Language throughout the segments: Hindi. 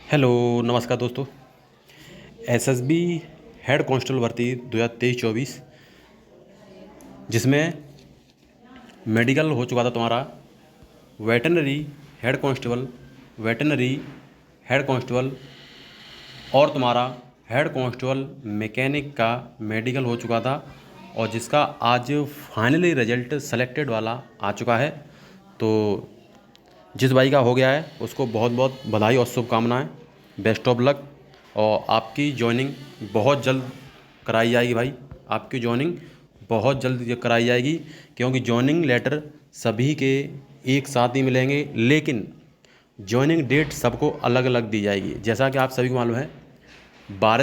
हेलो, नमस्कार दोस्तों। एसएसबी हेड कांस्टेबल भर्ती 2023-24 जिसमें मेडिकल हो चुका था तुम्हारा, veterinary head constable, veterinary head constable और तुम्हारा हेड कांस्टेबल मैकेनिक का मेडिकल हो चुका था और जिसका आज फाइनली रिजल्ट सेलेक्टेड वाला आ चुका है। तो जिस भाई का हो गया है उसको बहुत बहुत बधाई और शुभकामनाएं, बेस्ट ऑफ लक। और आपकी जॉइनिंग बहुत जल्द कराई जाएगी भाई, आपकी जॉइनिंग बहुत जल्द कराई जाएगी, क्योंकि जॉइनिंग लेटर सभी के एक साथ ही मिलेंगे, लेकिन जॉइनिंग डेट सबको अलग अलग दी जाएगी। जैसा कि आप सभी को मालूम है, 12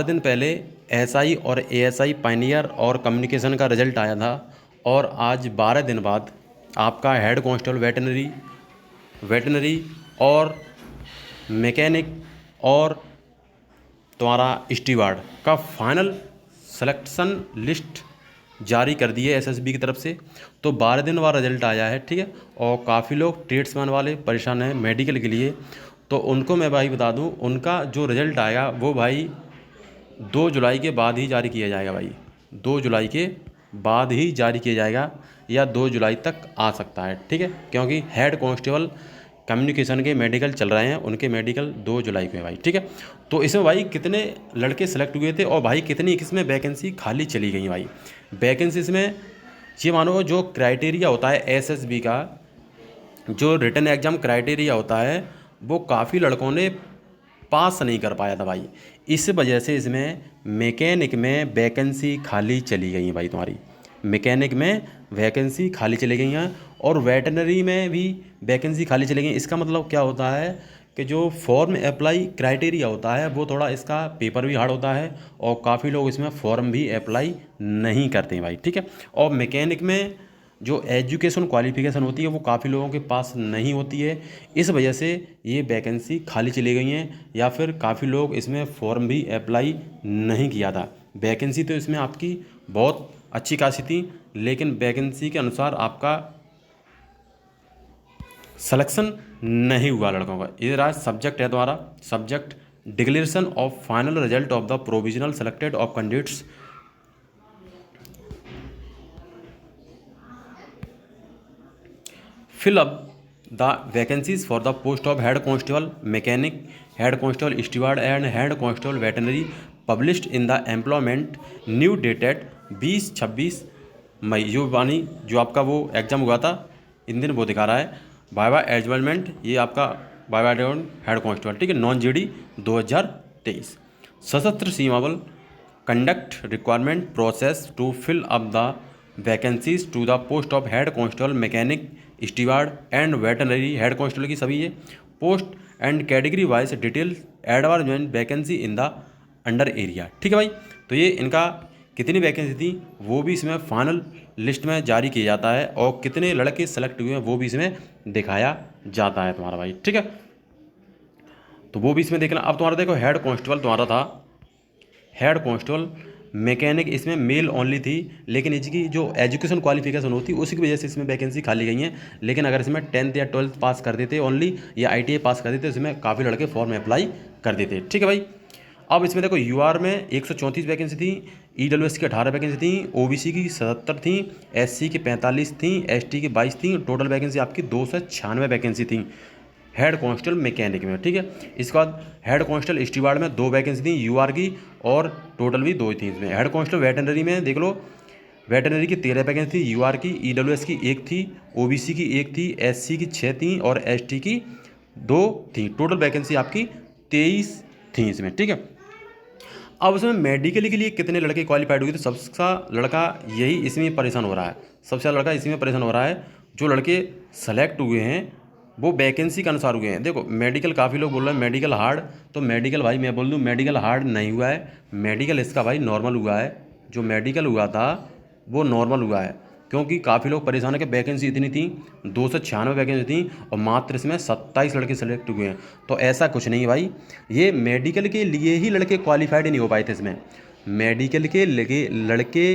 दिन पहले एसआई और एएसआई पायनियर और कम्युनिकेशन का रिजल्ट आया था और आज 12 दिन बाद आपका हेड कांस्टेबल वेटनरी और मैकेनिक और तुम्हारा स्टीवार्ड का फाइनल सिलेक्शन लिस्ट जारी कर दी है एसएसबी की तरफ से। तो 12 दिन बाद रिजल्ट आया है, ठीक है। और काफ़ी लोग ट्रेड्समैन वाले परेशान हैं मेडिकल के लिए, तो उनको मैं भाई बता दूं, उनका जो रिजल्ट आएगा वो भाई 2 जुलाई के बाद ही जारी किया जाएगा भाई, 2 जुलाई के बाद ही जारी किया जाएगा या 2 जुलाई तक आ सकता है, ठीक है। क्योंकि हेड कांस्टेबल कम्युनिकेशन के मेडिकल चल रहे हैं, उनके मेडिकल 2 जुलाई को है भाई, ठीक है। तो इसमें भाई कितने लड़के सेलेक्ट हुए थे और भाई कितनी इसमें वैकेंसी खाली चली गई भाई। वैकेंसी इसमें ये मानो जो क्राइटेरिया होता है एसएसबी का, जो रिटन एग्ज़ाम क्राइटेरिया होता है, वो काफ़ी लड़कों ने पास नहीं कर पाया था भाई। इस वजह से इसमें मैकेनिक में वैकेंसी खाली चली गई है भाई, तुम्हारी मैकेनिक में वैकेंसी खाली चली गई हैं और वेटनरी में भी वैकेंसी खाली चली गई। इसका मतलब क्या होता है कि जो फॉर्म अप्लाई क्राइटेरिया होता है वो थोड़ा इसका पेपर भी हार्ड होता है और काफ़ी लोग इसमें फॉर्म भी अप्लाई नहीं करते हैं भाई, ठीक है। और मैकेनिक में जो एजुकेशन क्वालिफिकेशन होती है वो काफ़ी लोगों के पास नहीं होती है, इस वजह से ये वैकेंसी खाली चली गई हैं या फिर काफ़ी लोग इसमें फॉर्म भी अप्लाई नहीं किया था। वैकेंसी तो इसमें आपकी बहुत अच्छी खासी थी, लेकिन वैकेंसी के अनुसार आपका सिलेक्शन नहीं हुआ लड़कों का। ये रहा सब्जेक्ट है तुम्हारा, subject declaration of final result of the provisional selected of candidates fill up the vacancies for the post of head constable mechanic, head constable steward and head constable veterinary published in the employment new dated 20-26 मई। जो बानी जो आपका वो एग्ज़ाम हुआ था इन दिन वो दिखा रहा है वाइवा एजमेंट, ये आपका वाइवा हेड कांस्टेबल, ठीक है, non GD 2023 Sashastra Seema Bal conduct requirement process to fill up the vacancies to the post of head constable mechanic steward and veterinary head constable की सभी ये post and category wise detail advertisement vacancy in the under area, ठीक है भाई। तो ये इनका कितनी वैकेंसी थी वो भी इसमें फाइनल लिस्ट में जारी किया जाता है और कितने लड़के सेलेक्ट हुए हैं वो भी इसमें दिखाया जाता है तुम्हारा भाई, ठीक है। तो वो भी इसमें देखना। अब तुम्हारा देखो हेड कांस्टेबल तुम्हारा था, हेड कांस्टेबल मैकेनिक इसमें मेल ओनली थी, लेकिन इसकी जो एजुकेशन क्वालिफिकेशन होती है उसी की वजह से इसमें वैकेंसी खाली गई है। लेकिन अगर इसमें 10th या 12th पास कर देते ओनली या आईटीआई पास कर देते इसमें काफ़ी लड़के फॉर्म अप्लाई कर देते, ठीक है भाई। अब इसमें देखो यूआर में 134 वैकेंसी थी, ईडब्ल्यूएस की 18 वैकेंसी थी, ओबीसी की 77 थी, एससी की 45 थी, एसटी की 22 थी, टोटल वैकेंसी आपकी 296 वैकेंसी थी हेड कांस्टेबल मैकेनिक में, ठीक है। इसके बाद हेड कांस्टेबल स्टीवार्ड में 2 वैकेंसी थी यूआर की और टोटल भी 2 ही थी इसमें। हेड कांस्टेबल वेटनरी में देख लो, वेटनरी की 13 वैकेंसी थी, यूआर की, ईडब्ल्यूएस की 1 थी, ओबीसी की 1 थी, एससी की 6 थी और एसटी की 2 थी। टोटल वैकेंसी आपकी 23 थी इसमें, ठीक है। अब उसमें मेडिकल के लिए कितने लड़के क्वालिफाइड हुए, तो सबसे लड़का यही इसमें परेशान हो रहा है, सबसे ज़्यादा लड़का इसी में परेशान हो रहा है। जो लड़के सेलेक्ट हुए हैं वो वैकेंसी के अनुसार हुए हैं। देखो मेडिकल काफ़ी लोग बोल रहे हैं मेडिकल हार्ड, तो मेडिकल भाई मैं बोल दूं मेडिकल हार्ड नहीं हुआ है, मेडिकल इसका भाई नॉर्मल हुआ है। जो मेडिकल हुआ था वो नॉर्मल हुआ है, क्योंकि काफ़ी लोग परेशान है कि वैकेंसी इतनी थी, 296 वैकेंसी थी और मात्र इसमें 27 लड़के सेलेक्ट हुए हैं। तो ऐसा कुछ नहीं भाई, ये मेडिकल के लिए ही लड़के क्वालिफाइड नहीं हो पाए थे इसमें। मेडिकल के लगे लड़के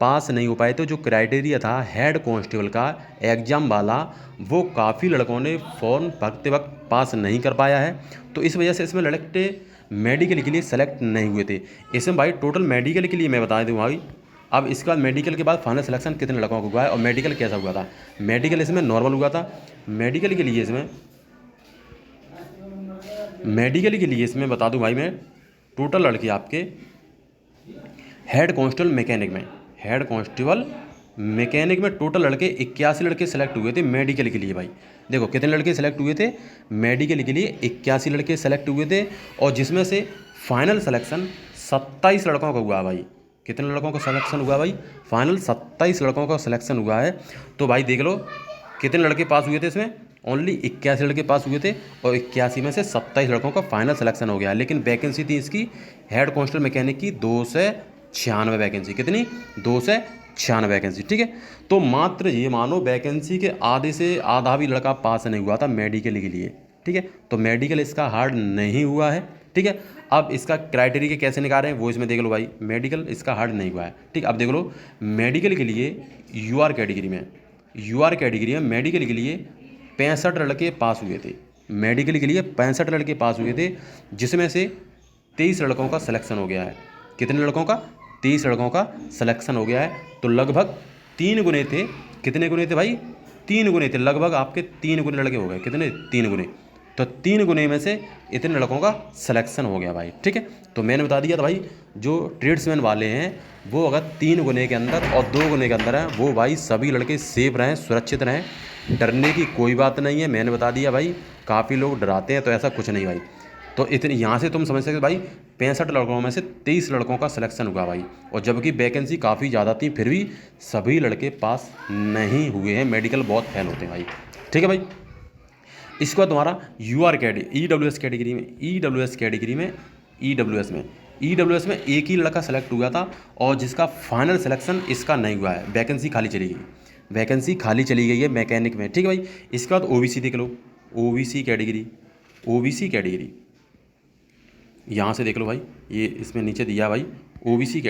पास नहीं हो पाए थे। जो क्राइटेरिया था हेड कांस्टेबल का एग्ज़ाम वाला, वो काफ़ी लड़कों ने फॉर्म भरते वक्त पास नहीं कर पाया है। तो इस वजह से इसमें लड़के मेडिकल के लिए सेलेक्ट नहीं हुए थे। इसमें भाई टोटल मेडिकल के लिए मैं बता दूँ भाई, अब इसके बाद मेडिकल के बाद फाइनल सिलेक्शन कितने लड़कों को हुआ है और मेडिकल कैसा हुआ था। मेडिकल इसमें नॉर्मल हुआ था। मेडिकल के लिए इसमें बता दूं भाई मैं, टोटल लड़के आपके हेड कांस्टेबल मैकेनिक में टोटल लड़के 81 लड़के सेलेक्ट हुए थे मेडिकल के लिए। भाई देखो कितने लड़के सेलेक्ट हुए थे मेडिकल के लिए, 81 लड़के सेलेक्ट हुए थे। और जिसमें से फाइनल सिलेक्शन 27 लड़कों का हुआ भाई। कितने लड़कों का सिलेक्शन हुआ भाई, फाइनल 27 लड़कों का सिलेक्शन हुआ है। तो भाई देख लो कितने लड़के पास हुए थे इसमें, ओनली 81 लड़के पास हुए थे और 81 में से 27 लड़कों का फाइनल सिलेक्शन हो गया। लेकिन वैकेंसी थी इसकी हेड कांस्टेबल मैकेनिक की 296 वैकेंसी। कितनी, 296 वैकेंसी। ठीक है, तो मात्र ये मानो वैकेंसी के आधे से आधा भी लड़का पास नहीं हुआ था मेडिकल के लिए। ठीक है, तो मेडिकल इसका हार्ड नहीं हुआ है। ठीक है, अब इसका क्राइटेरिया के कैसे निकाल रहे हैं वो इसमें देख लो भाई। मेडिकल इसका हार्ड नहीं हुआ है। ठीक, अब देख लो मेडिकल के लिए यूआर कैटेगरी में मेडिकल के लिए 65 लड़के पास हुए थे। मेडिकल के लिए 65 लड़के पास हुए थे, जिसमें से 23 लड़कों का सिलेक्शन हो गया है। कितने लड़कों का, 23 लड़कों का सिलेक्शन हो गया है। तो लगभग 3 गुने थे। कितने गुने थे भाई, 3 गुने थे। लगभग आपके 3 गुने लड़के हो गए। कितने, 3 गुने। तो 3 गुने में से इतने लड़कों का सिलेक्शन हो गया भाई। ठीक है, तो मैंने बता दिया था भाई, जो ट्रेड्समैन वाले हैं वो अगर 3 गुने के अंदर और 2 गुने के अंदर हैं, वो भाई सभी लड़के सेफ रहें, सुरक्षित रहें, डरने की कोई बात नहीं है। मैंने बता दिया भाई, काफ़ी लोग डराते हैं, तो ऐसा कुछ नहीं भाई। तो इतने यहाँ से तुम समझ सकते भाई, 65 लड़कों में से 23 लड़कों का सिलेक्शन हुआ भाई। और जबकि वैकेंसी काफ़ी ज़्यादा थी, फिर भी सभी लड़के पास नहीं हुए हैं। मेडिकल बहुत फेल होते हैं भाई। ठीक है भाई, इसके बाद तुम्हारा यूआर कैटेगरी, ईडब्ल्यूएस कैटेगरी में ईडब्ल्यूएस में एक ही लड़का सेलेक्ट हुआ था और जिसका फाइनल सिलेक्शन इसका नहीं हुआ है। वैकेंसी खाली चली गई है मैकेनिक में। ठीक है भाई, इसके बाद ओबीसी देख लो। ओबीसी कैटेगरी यहाँ से देख लो भाई, ये इसमें नीचे दिया भाई ओबीसी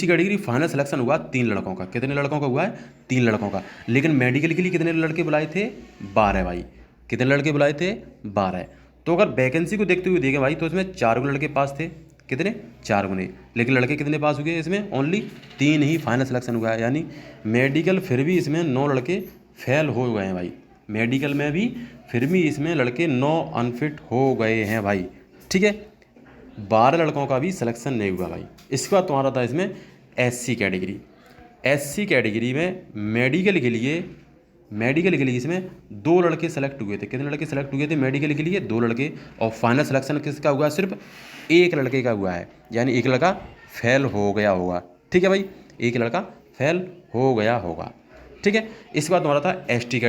कैटेगरी फाइनल सिलेक्शन हुआ 3 लड़कों का। कितने लड़कों का हुआ है, 3 लड़कों का। लेकिन मेडिकल के लिए कितने लड़के बुलाए थे, 12 भाई। कितने लड़के बुलाए थे, 12। तो अगर वैकेंसी को देखते हुए देखें भाई, तो इसमें 4 गुने लड़के पास थे। कितने, 4 गुने। लेकिन लड़के कितने पास हुए इसमें, ओनली 3 ही फाइनल सिलेक्शन हुआ है। यानी मेडिकल फिर भी इसमें 9 लड़के फेल हो गए हैं भाई। मेडिकल में भी फिर भी इसमें लड़के 9 अनफिट हो गए हैं भाई। ठीक है, 12 लड़कों का भी सिलेक्शन नहीं हुआ भाई। इसके बाद तुम्हारा था इसमें एससी कैटेगरी में मेडिकल के लिए इसमें 2 लड़के सेलेक्ट हुए थे। कितने लड़के सेलेक्ट हुए थे मेडिकल के लिए, 2 लड़के। और फाइनल सिलेक्शन किसका हुआ है, सिर्फ 1 लड़के का हुआ है। यानी 1 लड़का फेल हो गया होगा। ठीक है भाई, 1 लड़का फेल हो गया होगा। ठीक है, इसके बाद तुम्हारा था एसटी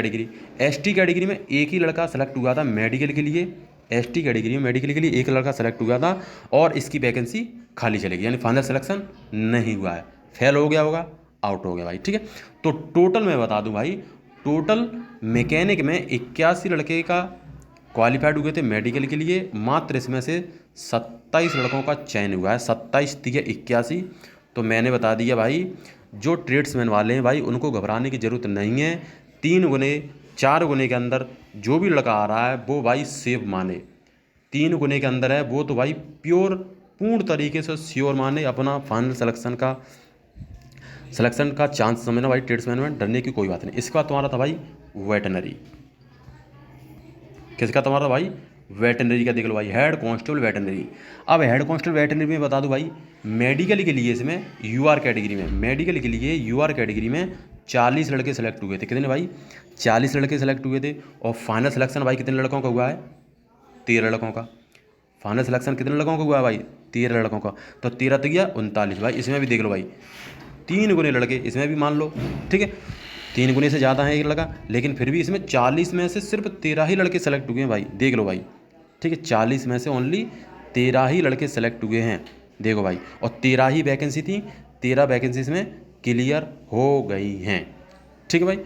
कैटेगरी में एक ही लड़का सेलेक्ट हुआ था मेडिकल के लिए। एसटी कैटेगरी में मेडिकल के लिए एक लड़का सेलेक्ट हुआ था और इसकी वैकेंसी खाली चलेगी। यानी फाइनल सिलेक्शन नहीं हुआ है, फेल हो गया होगा, आउट हो गया भाई। ठीक है, तो टोटल मैं बता दूं भाई, टोटल मैकेनिक में 81 लड़के का क्वालिफाइड हुए थे मेडिकल के लिए। मात्र इसमें से 27 लड़कों का चयन हुआ है। 27 थी 81। तो मैंने बता दिया भाई, जो ट्रेड्समैन वाले हैं भाई, उनको घबराने की ज़रूरत नहीं है। 3 गुने 4 गुने के अंदर जो भी लड़का आ रहा है वो भाई सेफ माने। 3 गुने के अंदर है वो तो भाई पूर्ण तरीके से श्योर माने अपना फाइनल सिलेक्शन का चांस समझना भाई। ट्रेड्समैन में डरने की कोई बात नहीं। इसके बाद तुम्हारा था भाई वेटनरी। किसका तुम्हारा भाई, वेटनरी का देख लो भाई, हेड कांस्टेबल वेटनरी। अब हेड कांस्टेबल वेटनरी में बता दूं भाई, मेडिकल के लिए इसमें यूआर कैटेगरी में 40 लड़के सेलेक्ट हुए थे। कितने भाई, 40 लड़के सेलेक्ट हुए थे। और फाइनल सिलेक्शन भाई कितने लड़कों का हुआ है, 13 लड़कों का। फाइनल सिलेक्शन कितने लड़कों का हुआ है भाई, 13 लड़कों का। तो 13 तो गया 39 भाई। इसमें भी देख लो भाई 3 गुने लड़के, इसमें भी मान लो। ठीक है, 3 गुने से ज़्यादा है एक लड़का, लेकिन फिर भी इसमें 40 में से सिर्फ 13 ही लड़के सेलेक्ट हुए हैं भाई। देख लो भाई, ठीक है, 40 में से ओनली 13 ही लड़के सेलेक्ट हुए हैं। देखो भाई, और 13 ही वैकेंसी थी, 13 वैकेंसी इसमें क्लियर हो गई हैं। ठीक है भाई,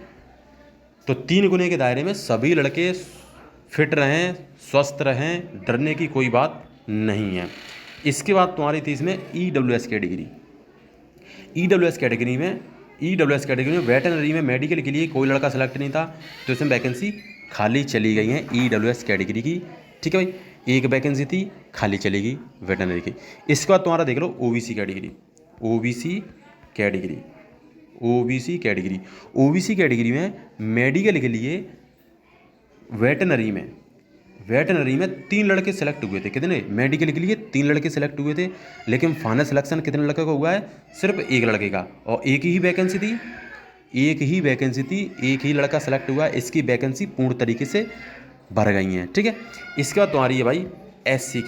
तो 3 गुने के दायरे में सभी लड़के फिट रहें, स्वस्थ रहें, डरने की कोई बात नहीं है। इसके बाद तुम्हारी थी इसमें ईडब्ल्यूएस ईडब्ल्यूएस कैटेगरी में वेटरनरी में मेडिकल के लिए कोई लड़का सेलेक्ट नहीं था, तो इसमें वैकेंसी खाली चली गई है ईडब्ल्यूएस कैटेगरी की। ठीक है भाई, एक वैकेंसी थी खाली चली गई वेटरनरी की। इसके बाद तुम्हारा देख लो ओबीसी कैटेगरी में मेडिकल के लिए वेटरनरी में 3 लड़के सेलेक्ट हुए थे। कितने? मेडिकल के लिए 3 लड़के सेलेक्ट हुए थे, लेकिन फाइनल सिलेक्शन कितने लड़के का हुआ है? सिर्फ एक लड़के का, और एक ही वैकेंसी थी, एक ही लड़का सेलेक्ट हुआ है। इसकी वैकेंसी पूर्ण तरीके से भर गई हैं। ठीक है, इसके बाद तुम्हारी है भाई एससी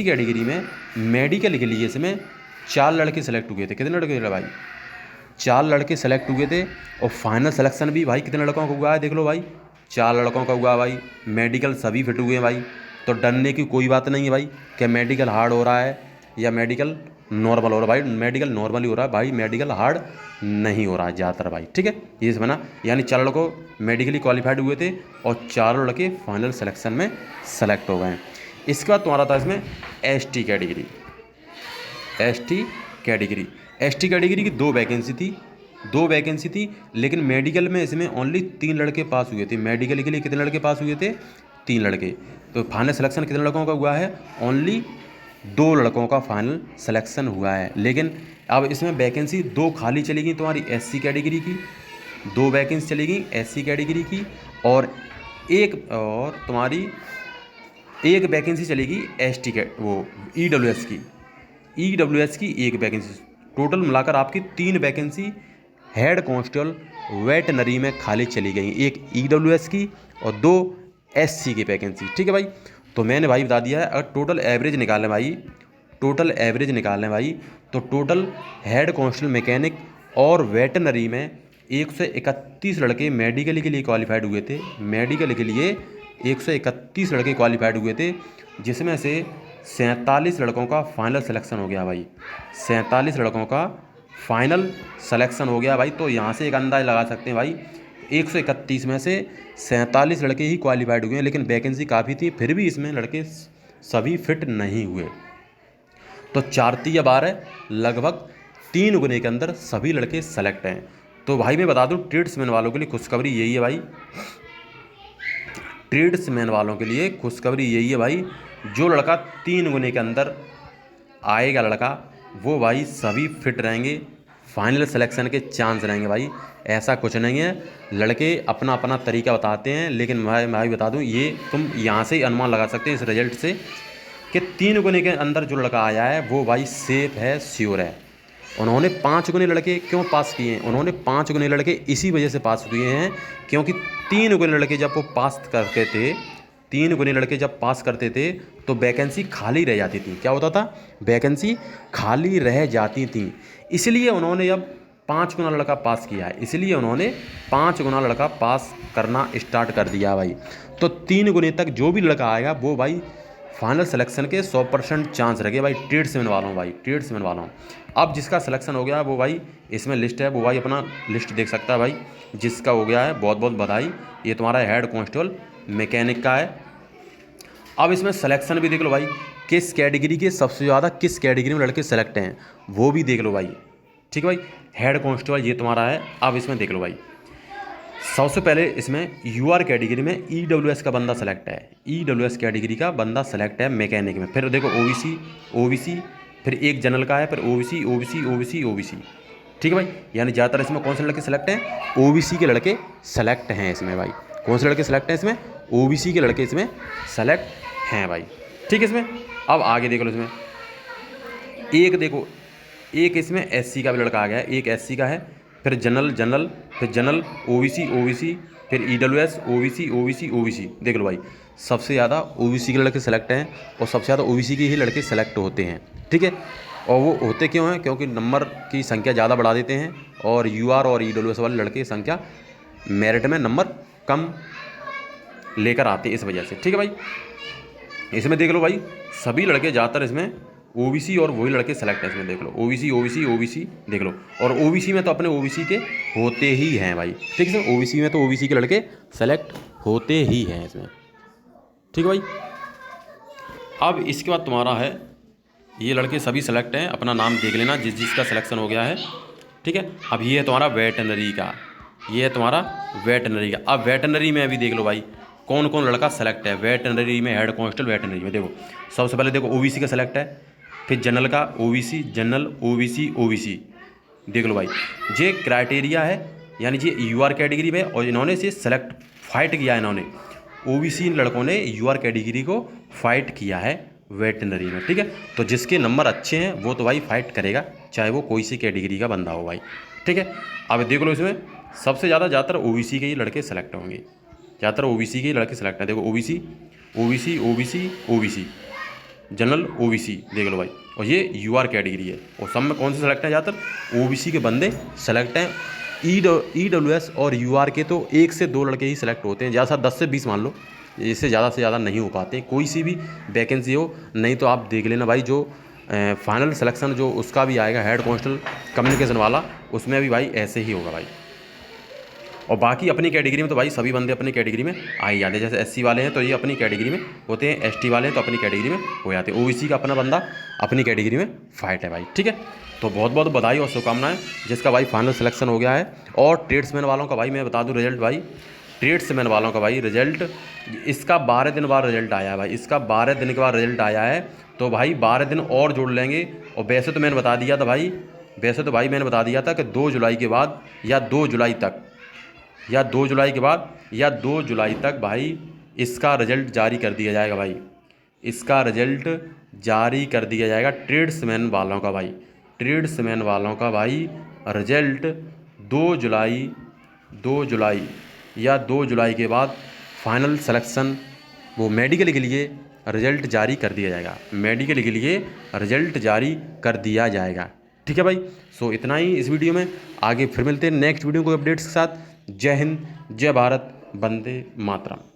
कैटेगरी में मेडिकल के लिए इसमें 4 लड़के सेलेक्ट हुए थे। कितने लड़के भाई? 4 लड़के सेलेक्ट हुए थे, और फाइनल सिलेक्शन भी भाई कितने लड़कों का हुआ है? देख लो भाई, 4 लड़कों का हुआ है भाई। मेडिकल सभी फिट हुए हैं भाई, तो डरने की कोई बात नहीं है भाई कि मेडिकल हार्ड हो रहा है या मेडिकल नॉर्मल हो रहा है। भाई मेडिकल नॉर्मल ही हो रहा है भाई, मेडिकल हार्ड नहीं हो रहा है ज़्यादातर भाई। ठीक है, ये बना, यानी 4 लड़कों मेडिकली क्वालिफाइड हुए थे और 4 लड़के फाइनल सिलेक्शन में सेलेक्ट हो गए हैं। इसके बाद तुम्हारा था इसमें एसटी कैटेगरी की 2 वैकेंसी थी, लेकिन मेडिकल में इसमें ओनली 3 लड़के पास हुए थे। मेडिकल के लिए कितने लड़के पास हुए थे? 3 लड़के। तो फाइनल सिलेक्शन कितने लड़कों का हुआ है? ओनली 2 लड़कों का फाइनल सिलेक्शन हुआ है। लेकिन अब इसमें वैकेंसी 2 खाली चली गई तुम्हारी एससी कैटेगरी की, 2 वैकेंसी चली गई एससी कैटेगरी की, और तुम्हारी एक वैकेंसी चलेगी एसटी वो ईडब्ल्यूएस की एक वैकेंसी। टोटल मिलाकर आपकी 3 वैकेंसी हेड कांस्टेबल वेटनरी में खाली चली गई, एक ईडब्ल्यूएस की और 2 एससी की वैकेंसी। ठीक है भाई, तो मैंने भाई बता दिया है। अगर टोटल एवरेज निकालें भाई, तो टोटल हेड कांस्टेबल मैकेनिक और वेटनरी में 131 लड़के मेडिकल के लिए क्वालिफाइड हुए थे। मेडिकल के लिए 131 लड़के क्वालिफाइड हुए थे, जिसमें से 47 लड़कों का फाइनल सिलेक्शन हो गया भाई। 47 लड़कों का फाइनल सिलेक्शन हो गया भाई। तो यहाँ से एक अंदाज़ लगा सकते हैं भाई, 131 में से 47 लड़के ही क्वालिफाइड हुए हैं, लेकिन वैकेंसी काफ़ी थी, फिर भी इसमें लड़के सभी फिट नहीं हुए। तो 4 या 12 लगभग 3 गुने के अंदर सभी लड़के सेलेक्ट हैं। तो भाई मैं बता दूं, ट्रेड्समैन वालों के लिए खुशखबरी यही है भाई, जो लड़का 3 गुने के अंदर आएगा लड़का, वो भाई सभी फिट रहेंगे, फाइनल सिलेक्शन के चांस रहेंगे भाई। ऐसा कुछ नहीं है, लड़के अपना अपना तरीका बताते हैं, लेकिन मैं बता दूं, ये तुम यहाँ से ही अनुमान लगा सकते हैं इस रिजल्ट से कि 3 गुने के अंदर जो लड़का आया है वो भाई सेफ है, श्योर है। उन्होंने 5 गुने लड़के क्यों पास किए हैं? उन्होंने 5 गुने लड़के इसी वजह से पास हुए हैं, क्योंकि 3 गुने लड़के जब वो पास करते थे, 3 गुने लड़के जब पास करते थे तो वैकेंसी खाली रह जाती थी। क्या होता था? वैकेंसी खाली रह जाती थी। इसलिए उन्होंने अब 5 गुना लड़का पास किया है, इसलिए उन्होंने 5 गुना लड़का पास करना स्टार्ट कर दिया भाई। तो 3 गुने तक जो भी लड़का आएगा वो भाई फाइनल सिलेक्शन के 100% चांस रखे भाई, ट्रेड्समैन वालों। अब जिसका सिलेक्शन हो गया वो भाई, इसमें लिस्ट है, वो भाई अपना लिस्ट देख सकता है भाई। जिसका हो गया है बहुत बहुत बधाई, ये तुम्हारा हेड कांस्टेबल मैकेनिक का है। अब इसमें सिलेक्शन भी देख लो भाई, किस कैटेगरी के सबसे ज़्यादा किस कैटेगरी में लड़के सेलेक्ट हैं वो भी देख लो भाई। ठीक है भाई, हेड कांस्टेबल ये तुम्हारा है। अब इसमें देख लो भाई, सबसे पहले इसमें यूआर कैटेगरी में ईडब्ल्यूएस का बंदा सेलेक्ट है, ईडब्ल्यूएस कैटेगरी का बंदा सेलेक्ट है मैकेनिक में। फिर देखो ओबीसी, फिर एक जनरल का है, फिर ओबीसी। ठीक है भाई, यानी ज़्यादातर इसमें कौन से लड़के सेलेक्ट हैं? ओबीसी के लड़के सेलेक्ट हैं इसमें भाई। कौन से लड़के सेलेक्ट हैं इसमें? ओबीसी के लड़के इसमें सेलेक्ट हैं भाई। ठीक है, इसमें अब आगे देख लो, इसमें एक इसमें एससी का भी लड़का आ गया है, एक एससी का है, फिर जनरल ओबीसी, फिर ईडब्ल्यूएस ओबीसी। देख लो भाई, सबसे ज़्यादा ओबीसी के लड़के सेलेक्ट हैं और सबसे ज़्यादा ओबीसी के ही लड़के सेलेक्ट होते हैं। ठीक है, और वो होते क्यों हैं? क्योंकि नंबर की संख्या ज़्यादा बढ़ा देते हैं, और यूआर और ईडब्ल्यूएस वाले लड़के की संख्या मेरिट में नंबर कम लेकर आते हैं, इस वजह से। ठीक है भाई, इसमें देख लो भाई, सभी लड़के ज़्यादातर इसमें ओबीसी और वही लड़के सेलेक्ट है इसमें। देख लो ओबीसी देख लो, और ओबीसी में तो अपने ओबीसी के होते ही हैं भाई। ठीक है, ओबीसी में तो ओबीसी के लड़के सेलेक्ट होते ही हैं इसमें। ठीक है भाई, अब इसके बाद तुम्हारा है ये लड़के सभी सेलेक्ट हैं, अपना नाम देख लेना जिस जिसका सिलेक्शन हो गया है, ठीक है। अब ये है तुम्हारा वेटनरी का, ये है तुम्हारा वेटनरी का। अब वेटनरी में अभी देख लो भाई कौन कौन लड़का सेलेक्ट है वेटनरी में, हेड कांस्टेबल वेटनरी में। देखो सबसे पहले देखो ओबीसी का सेलेक्ट है, फिर जनरल का ओबीसी, जनरल ओबीसी ओबीसी। देख लो भाई ये क्राइटेरिया है, यानी ये यूआर कैटेगरी में, और इन्होंने इसे सेलेक्ट फाइट किया है, इन्होंने ओबीसी लड़कों ने यूआर कैटेगरी को फाइट किया है वेटनरी में, ठीक है। तो जिसके नंबर अच्छे हैं वो तो भाई फाइट करेगा, चाहे वो कोई सी कैटेगरी का बंदा हो भाई, ठीक है। अब देख लो इसमें सबसे ज़्यादातर ओबीसी के ही लड़के सेलेक्ट होंगे, ज़्यादातर ओबीसी के ही लड़के सेलेक्ट हैं। देखो OBC OBC OBC OBC, general OBC, देख लो भाई। और ये यूआर कैटेगरी है, और सब में कौन से सेलेक्ट हैं, ज़्यादातर ओबीसी के बंदे सेलेक्ट हैं। ईडब्ल्यूएस और यूआर के तो 1 से 2 लड़के ही सिलेक्ट होते हैं, ज़्यादा 10 से 20 मान लो, इससे ज़्यादा से ज़्यादा नहीं हो पाते कोई सी भी वैकेंसी हो। नहीं तो आप देख लेना भाई जो फाइनल सिलेक्शन जो उसका भी आएगा हेड कांस्टेबल कम्युनिकेशन वाला, उसमें भी भाई ऐसे ही होगा भाई। और बाकी अपनी कैटेगरी में तो भाई सभी बंदे अपनी कैटेगरी में आ ही जाते हैं, जैसे एससी वाले हैं तो ये अपनी कैटेगरी में होते हैं, एसटी वाले हैं तो अपनी कैटेगरी में हो जाते हैं, ओबीसी का अपना बंदा अपनी कैटेगरी में फाइट है भाई, ठीक है। तो बहुत बहुत बधाई और शुभकामनाएं जिसका भाई फाइनल सिलेक्शन हो गया है। और ट्रेड्समैन वालों का भाई मैं बता दूं रिजल्ट भाई, ट्रेड्समैन वालों का भाई रिजल्ट इसका 12 दिन बाद रिजल्ट आया है भाई, इसका 12 दिन के बाद रिजल्ट आया है। तो भाई 12 दिन और जोड़ लेंगे। और वैसे तो मैंने बता दिया था भाई, वैसे तो भाई मैंने बता दिया था कि 2 जुलाई के बाद या 2 जुलाई तक, या 2 जुलाई के बाद या 2 जुलाई तक भाई इसका रिजल्ट जारी कर दिया जाएगा भाई, इसका रिजल्ट जारी कर दिया जाएगा ट्रेड्समैन वालों का भाई, ट्रेड्समैन वालों का भाई रिजल्ट 2 जुलाई या 2 जुलाई के बाद फाइनल सिलेक्शन वो मेडिकल के लिए रिजल्ट जारी कर दिया जाएगा, मेडिकल के लिए रिजल्ट जारी कर दिया जाएगा, ठीक है भाई। सो इतना ही इस वीडियो में, आगे फिर मिलते हैं नेक्स्ट वीडियो को अपडेट्स के साथ। जय हिंद, जय भारत, वंदे मातरम।